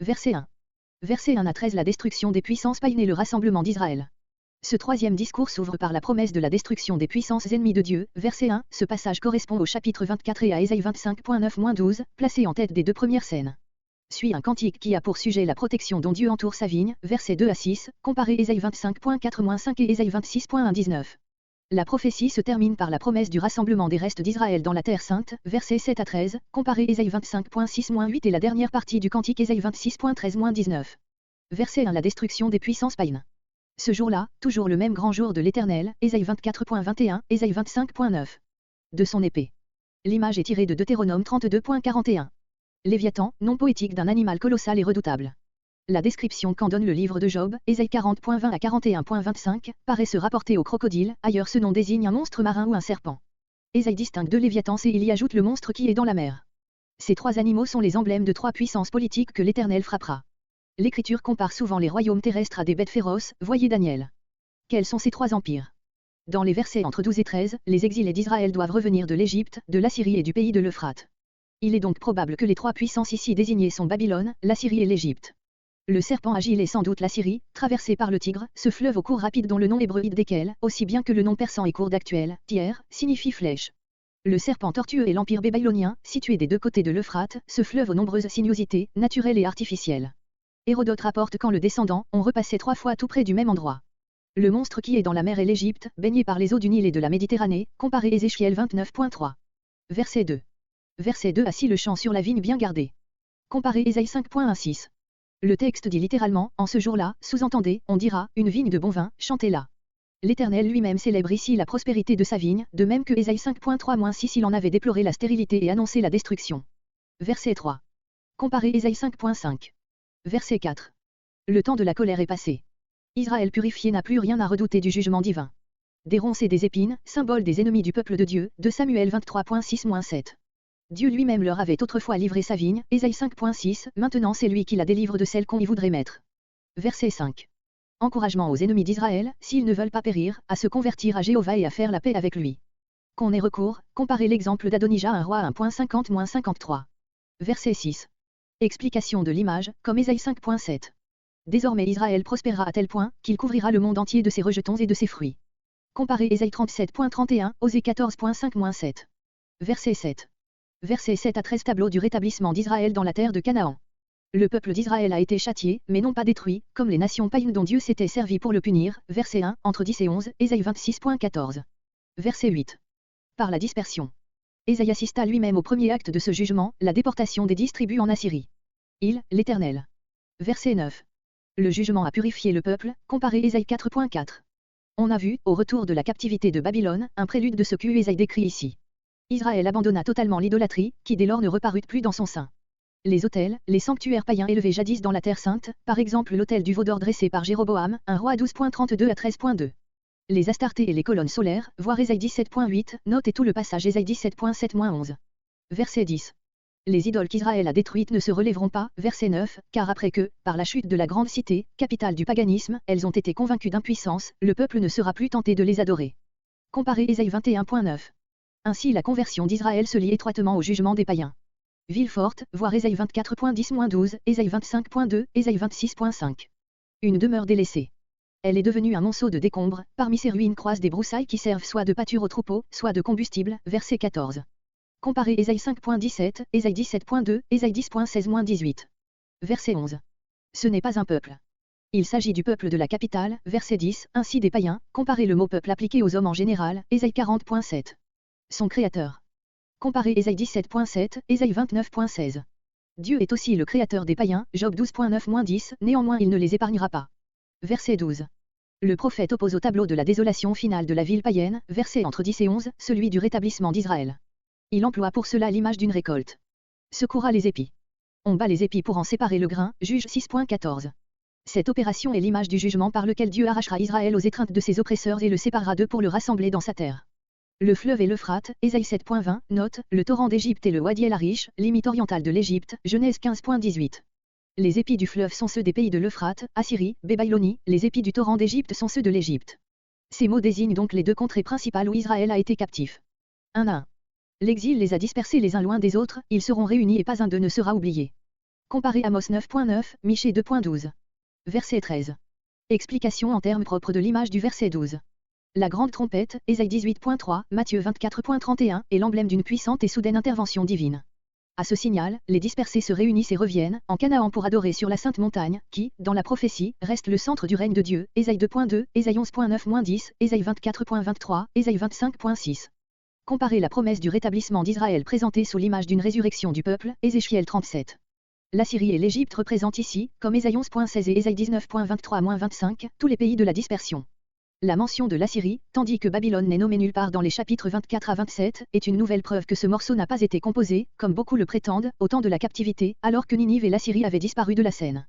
Verset 1. Verset 1 à 13 La destruction des puissances païennes et le rassemblement d'Israël. Ce troisième discours s'ouvre par la promesse de la destruction des puissances ennemies de Dieu. Verset 1. Ce passage correspond au chapitre 24 et à Ésaïe 25.9-12, placé en tête des deux premières scènes. Suit un cantique qui a pour sujet la protection dont Dieu entoure sa vigne. Versets 2 à 6, comparez Ésaïe 25.4-5 et Ésaïe 26.1-19. La prophétie se termine par la promesse du rassemblement des restes d'Israël dans la Terre Sainte. Versets 7 à 13, comparez Ésaïe 25.6-8 et la dernière partie du cantique Ésaïe 26.13-19. Verset 1 La destruction des puissances païennes. Ce jour-là, toujours le même grand jour de l'Éternel, Ésaïe 24.21, Ésaïe 25.9. De son épée. L'image est tirée de Deutéronome 32.41. Léviathan, nom poétique d'un animal colossal et redoutable. La description qu'en donne le livre de Job, Ésaïe 40.20 à 41.25, paraît se rapporter au crocodile, ailleurs ce nom désigne un monstre marin ou un serpent. Ésaïe distingue deux Léviathans et il y ajoute le monstre qui est dans la mer. Ces trois animaux sont les emblèmes de trois puissances politiques que l'Éternel frappera. L'Écriture compare souvent les royaumes terrestres à des bêtes féroces, voyez Daniel. Quels sont ces trois empires? Dans les versets entre 12 et 13, les exilés d'Israël doivent revenir de l'Égypte, de l'Assyrie et du pays de l'Euphrate. Il est donc probable que les trois puissances ici désignées sont Babylone, l'Assyrie et l'Égypte. Le serpent agile est sans doute l'Assyrie, traversé par le Tigre, ce fleuve au cours rapide dont le nom hébreu d'Ékel, aussi bien que le nom persan et court d'actuel, Tier, signifie flèche. Le serpent tortueux est l'empire babylonien, situé des deux côtés de l'Euphrate, ce fleuve aux nombreuses sinuosités, naturelles et artificielles. Hérodote rapporte qu'en le descendant, on repassait 3 fois tout près du même endroit. Le monstre qui est dans la mer est l'Égypte, baigné par les eaux du Nil et de la Méditerranée, comparé Ézéchiel 29.3. Verset 2. Verset 2 Assis le champ sur la vigne bien gardée. Comparé Ésaïe 5.16. Le texte dit littéralement, en ce jour-là, sous-entendez, on dira, une vigne de bon vin, chantez-la. L'Éternel lui-même célèbre ici la prospérité de sa vigne, de même que Ésaïe 5.3-6 il en avait déploré la stérilité et annoncé la destruction. Verset 3. Comparé Ésaïe 5.5. Verset 4. Le temps de la colère est passé. Israël purifié n'a plus rien à redouter du jugement divin. Des ronces et des épines, symboles des ennemis du peuple de Dieu, de Samuel 23.6-7. Dieu lui-même leur avait autrefois livré sa vigne, Ésaïe 5.6, maintenant c'est lui qui la délivre de celle qu'on y voudrait mettre. Verset 5. Encouragement aux ennemis d'Israël, s'ils ne veulent pas périr, à se convertir à Jéhovah et à faire la paix avec lui. Qu'on ait recours, comparez l'exemple d'Adonija un roi 1.50-53. Verset 6. Explication de l'image, comme Ésaïe 5.7. Désormais Israël prospérera à tel point, qu'il couvrira le monde entier de ses rejetons et de ses fruits. Comparez Ésaïe 37.31, Osée 14.5-7. Verset 7. Verset 7 à 13 Tableau du rétablissement d'Israël dans la terre de Canaan. Le peuple d'Israël a été châtié, mais non pas détruit, comme les nations païennes dont Dieu s'était servi pour le punir. Verset 1, entre 10 et 11, Ésaïe 26.14. Verset 8. Par la dispersion. Ésaïe assista lui-même au premier acte de ce jugement, la déportation des 10 tribus en Assyrie. Il, l'Éternel. Verset 9. Le jugement a purifié le peuple, comparé Ésaïe 4.4. On a vu, au retour de la captivité de Babylone, un prélude de ce que Ésaïe décrit ici. Israël abandonna totalement l'idolâtrie, qui dès lors ne reparut plus dans son sein. Les autels, les sanctuaires païens élevés jadis dans la terre sainte, par exemple l'autel du veau d'or dressé par Jéroboam, un roi 12.32 à 13.2. Les astartés et les colonnes solaires, voir Ésaïe 17.8, note et tout le passage Ésaïe 17.7-11. Verset 10. Les idoles qu'Israël a détruites ne se relèveront pas, verset 9, car après que, par la chute de la grande cité, capitale du paganisme, elles ont été convaincues d'impuissance, le peuple ne sera plus tenté de les adorer. Comparez Ésaïe 21.9. Ainsi la conversion d'Israël se lie étroitement au jugement des païens. Ville forte, voir Ésaïe 24.10-12, Ésaïe 25.2, Ésaïe 26.5. Une demeure délaissée. Elle est devenue un monceau de décombres, parmi ses ruines croisent des broussailles qui servent soit de pâture aux troupeaux, soit de combustible, verset 14. Comparez Ésaïe 5.17, Ésaïe 17.2, Ésaïe 10.16-18. Verset 11. Ce n'est pas un peuple. Il s'agit du peuple de la capitale, verset 10, ainsi des païens, comparez le mot peuple appliqué aux hommes en général, Ésaïe 40.7. Son créateur. Comparez Ésaïe 17.7, Ésaïe 29.16. Dieu est aussi le créateur des païens, Job 12.9-10, néanmoins il ne les épargnera pas. Verset 12. Le prophète oppose au tableau de la désolation finale de la ville païenne, verset entre 10 et 11, celui du rétablissement d'Israël. Il emploie pour cela l'image d'une récolte. Secourra les épis. On bat les épis pour en séparer le grain, Juge 6.14. Cette opération est l'image du jugement par lequel Dieu arrachera Israël aux étreintes de ses oppresseurs et le séparera d'eux pour le rassembler dans sa terre. Le fleuve et l'Euphrate, Ésaïe 7.20, note, le torrent d'Égypte et le Wadi el-Arish, limite orientale de l'Égypte, Genèse 15.18. Les épis du fleuve sont ceux des pays de l'Euphrate, Assyrie, Babylonie, les épis du torrent d'Égypte sont ceux de l'Égypte. Ces mots désignent donc les deux contrées principales où Israël a été captif. 1 à 1. L'exil les a dispersés les uns loin des autres, ils seront réunis et pas un d'eux ne sera oublié. Comparez Amos 9.9, Michée 2.12. Verset 13. Explication en termes propres de l'image du verset 12. La grande trompette, Ésaïe 18.3, Matthieu 24.31, est l'emblème d'une puissante et soudaine intervention divine. À ce signal, les dispersés se réunissent et reviennent, en Canaan pour adorer sur la sainte montagne, qui, dans la prophétie, reste le centre du règne de Dieu, Ésaïe 2.2, Ésaïe 11.9-10, Ésaïe 24.23, Ésaïe 25.6. Comparez la promesse du rétablissement d'Israël présentée sous l'image d'une résurrection du peuple, Ézéchiel 37. L'Assyrie et l'Égypte représentent ici, comme Ésaïe 11.16 et Ésaïe 19.23-25, tous les pays de la dispersion. La mention de l'Assyrie, tandis que Babylone n'est nommée nulle part dans les chapitres 24 à 27, est une nouvelle preuve que ce morceau n'a pas été composé, comme beaucoup le prétendent, au temps de la captivité, alors que Ninive et l'Assyrie avaient disparu de la scène.